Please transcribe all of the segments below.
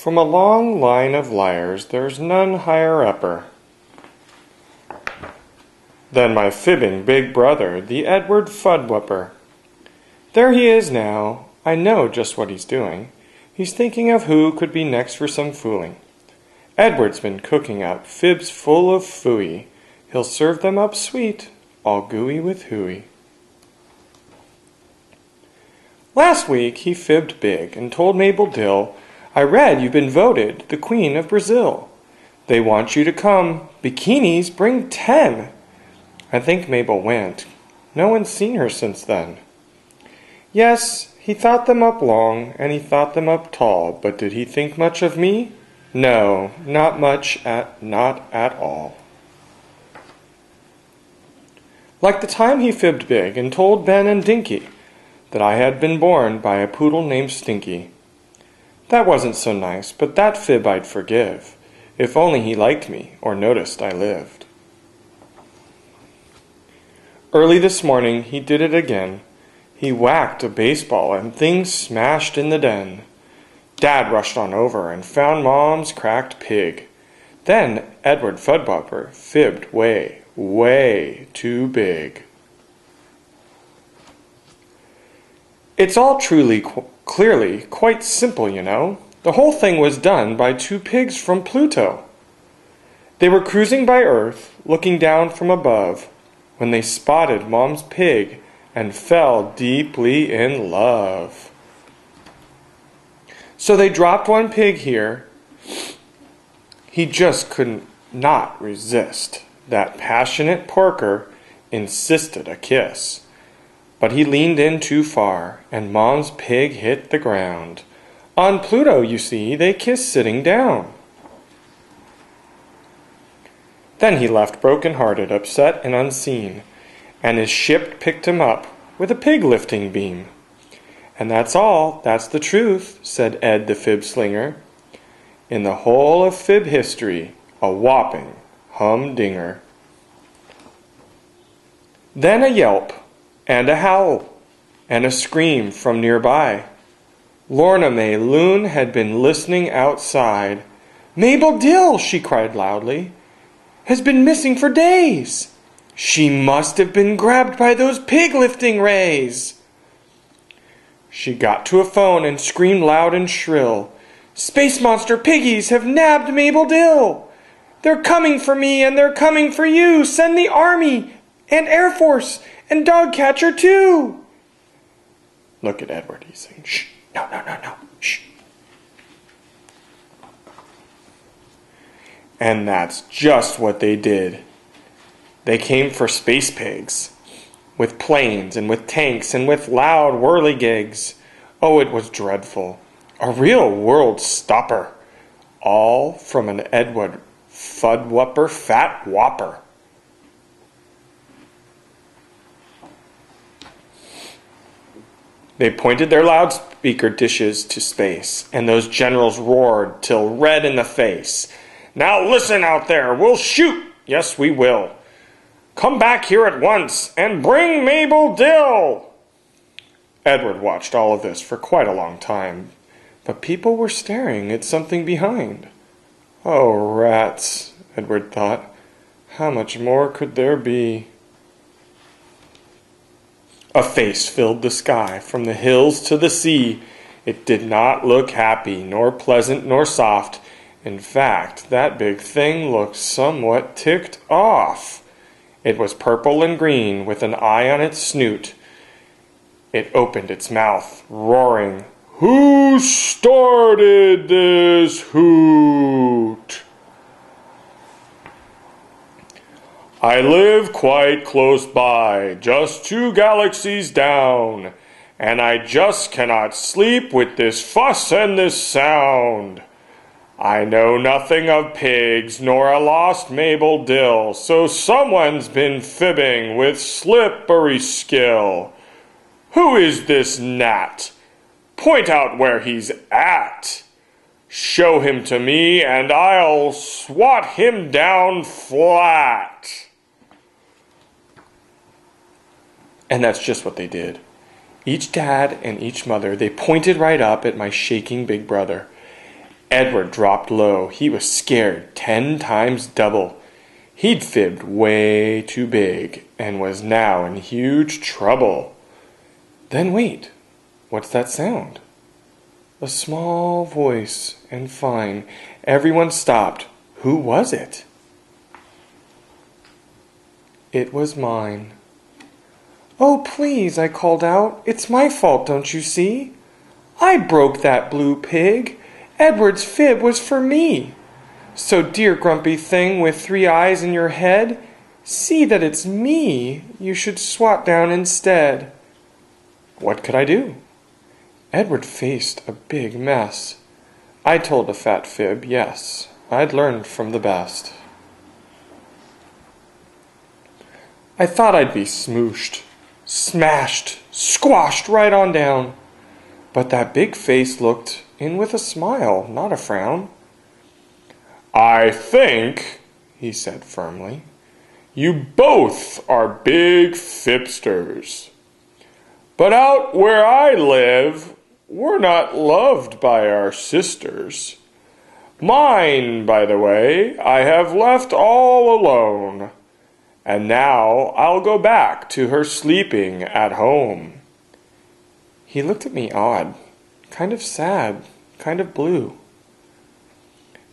From a long line of liars, there's none higher upper than my fibbing big brother, the Edward Fudwupper. There he is now. I know just what he's doing. He's thinking of who could be next for some fooling. Edward's been cooking up fibs full of fooey. He'll serve them up sweet, all gooey with hooey. Last week he fibbed big and told Mabel Dill, I read you've been voted the Queen of Brazil. They want you to come. Bikinis, bring 10. I think Mabel went. No one's seen her since then. Yes, he thought them up long, and he thought them up tall, but did he think much of me? No, not much, not at all. Like the time he fibbed big and told Ben and Dinky that I had been born by a poodle named Stinky. That wasn't so nice, but that fib I'd forgive, if only he liked me or noticed I lived. Early this morning he did it again. He whacked a baseball and things smashed in the den. Dad rushed on over and found Mom's cracked pig. Then Edward Fudwupper fibbed way, way too big. It's all truly, clearly, quite simple, you know. The whole thing was done by two pigs from Pluto. They were cruising by Earth, looking down from above, when they spotted Mom's pig and fell deeply in love. So they dropped one pig here. He just couldn't not resist. That passionate porker insisted a kiss. But he leaned in too far, and Mom's pig hit the ground. On Pluto, you see, they kissed sitting down. Then he left broken-hearted, upset and unseen, and his ship picked him up with a pig-lifting beam. And that's all, that's the truth, said Ed the fib slinger. In the whole of fib history, a whopping humdinger. Then a yelp, and a howl, and a scream from nearby. Lorna May Loon had been listening outside. Mabel Dill, she cried loudly, has been missing for days. She must have been grabbed by those pig-lifting rays. She got to a phone and screamed loud and shrill. Space monster piggies have nabbed Mabel Dill. They're coming for me and they're coming for you. Send the Army and Air Force and dog catcher too. Look at Edward, he's saying, shh, no, shh. And that's just what they did. They came for space pigs, with planes and with tanks and with loud whirligigs. Oh, it was dreadful. A real world stopper. All from an Edward Fudwupper fat whopper. They pointed their loudspeaker dishes to space, and those generals roared till red in the face. Now listen out there, we'll shoot. Yes, we will. Come back here at once and bring Mabel Dill. Edward watched all of this for quite a long time, but people were staring at something behind. Oh, rats, Edward thought. How much more could there be? A face filled the sky from the hills to the sea. It did not look happy, nor pleasant, nor soft. In fact, that big thing looked somewhat ticked off. It was purple and green, with an eye on its snoot. It opened its mouth, roaring, "Who started this hoot? I live quite close by, just 2 galaxies down, and I just cannot sleep with this fuss and this sound. I know nothing of pigs, nor a lost Mabel Dill, so someone's been fibbing with slippery skill. Who is this gnat? Point out where he's at. Show him to me, and I'll swat him down flat." And that's just what they did. Each dad and each mother, they pointed right up at my shaking big brother. Edward dropped low. He was scared 10 times double. He'd fibbed way too big and was now in huge trouble. Then wait, what's that sound? A small voice and fine. Everyone stopped. Who was it? It was mine. Oh, please, I called out. It's my fault, don't you see? I broke that blue pig. Edward's fib was for me. So, dear grumpy thing with 3 eyes in your head, see that it's me you should swat down instead. What could I do? Edward faced a big mess. I told a fat fib, yes, I'd learned from the best. I thought I'd be smooshed, smashed, squashed right on down. But that big face looked in with a smile, not a frown. I think, he said firmly, you both are big fibsters. But out where I live, we're not loved by our sisters. Mine, by the way, I have left all alone. And now I'll go back to her sleeping at home. He looked at me odd, kind of sad, kind of blue.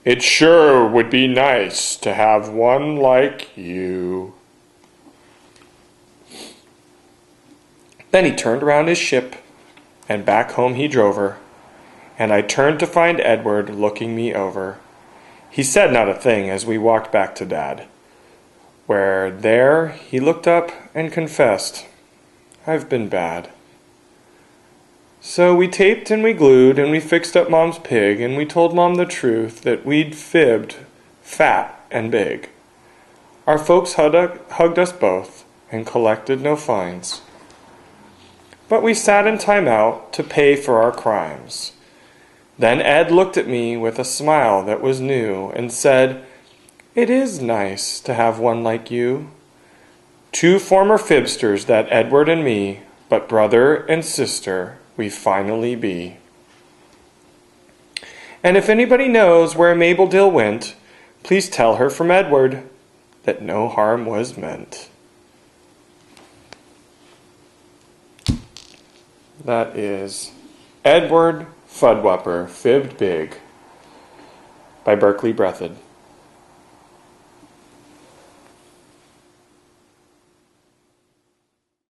It sure would be nice to have one like you. Then he turned around his ship, and back home he drove her, and I turned to find Edward looking me over. He said not a thing as we walked back to Dad, where there he looked up and confessed, I've been bad. So we taped and we glued and we fixed up Mom's pig and we told Mom the truth that we'd fibbed fat and big. Our folks hugged us both and collected no fines. But we sat in time out to pay for our crimes. Then Ed looked at me with a smile that was new and said, It is nice to have one like you. 2 former fibsters, that Edward and me, but brother and sister we finally be. And if anybody knows where Mabel Dill went, please tell her from Edward that no harm was meant. That is Edward Fudwupper Fibbed Big by Berkeley.